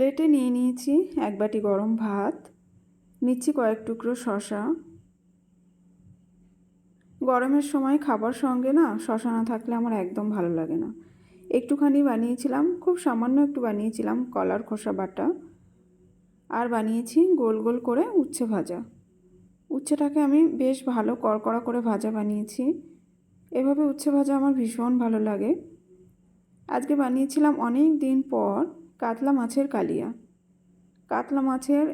প্লেটে নিয়ে নিয়েছি এক বাটি গরম ভাত, নিচ্ছি কয়েক টুকরো শসা। গরমের সময় খাবার সঙ্গে না শসা না থাকলে আমার একদম ভালো লাগে না। একটুখানি বানিয়েছিলাম, খুব সামান্য একটু বানিয়েছিলাম কলার খোসা বাটা। আর বানিয়েছি গোল গোল করে উচ্ছে ভাজা। উচ্ছেটাকে আমি বেশ ভালো কড়কড়া করে ভাজা বানিয়েছি। এভাবে উচ্ছে ভাজা আমার ভীষণ ভালো লাগে। আজকে বানিয়েছিলাম অনেক দিন পর কাতলা মাছের কালিয়া। কাতলা মাছের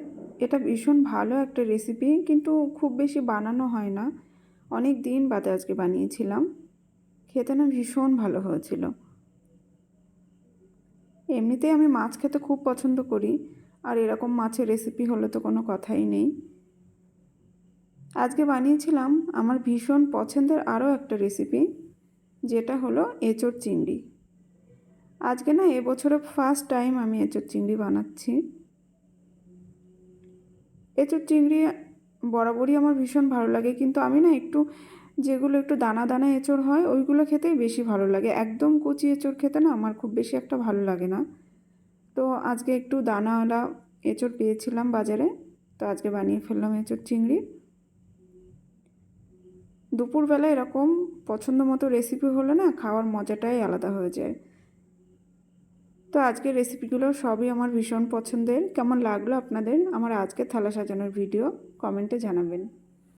এটা ভীষণ ভালো একটা রেসিপি, কিন্তু খুব বেশি বানানো হয় না। অনেক দিন বাদে আজকে বানিয়েছিলাম, খেতে না ভীষণ ভালো হয়েছিল। এমনিতেই আমি মাছ খেতে খুব পছন্দ করি, আর এরকম মাছের রেসিপি হলে তো কোনো কথাই নেই। আজকে বানিয়েছিলাম আমার ভীষণ পছন্দের আরও একটা রেসিপি, যেটা হলো এঁচোড় চিংড়ি। আজকে না এবছরে ফার্স্ট টাইম আমি এঁচোড় চিংড়ি বানাচ্ছি। এঁচোড় চিংড়ি বরাবরই আমার ভীষণ ভালো লাগে, কিন্তু আমি না একটু যেগুলো একটু দানা দানা এঁচোড় হয় ওইগুলো খেতেই বেশি ভালো লাগে। একদম কচি এঁচোড় খেতে না আমার খুব বেশি একটা ভালো লাগে না। তো আজকে একটু দানাওয়ালা এঁচোড় পেয়েছিলাম বাজারে, তো আজকে বানিয়ে ফেললাম এঁচোড় চিংড়ি। দুপুরবেলা এরকম পছন্দ মতো রেসিপি হলে না খাওয়ার মজাটাই আলাদা হয়ে যায়। তো আজকের রেসিপিগুলো সবই আমার ভীষণ পছন্দের। কেমন লাগলো আপনাদের আমার আজকের থালা সাজানোর ভিডিও কমেন্টে জানাবেন।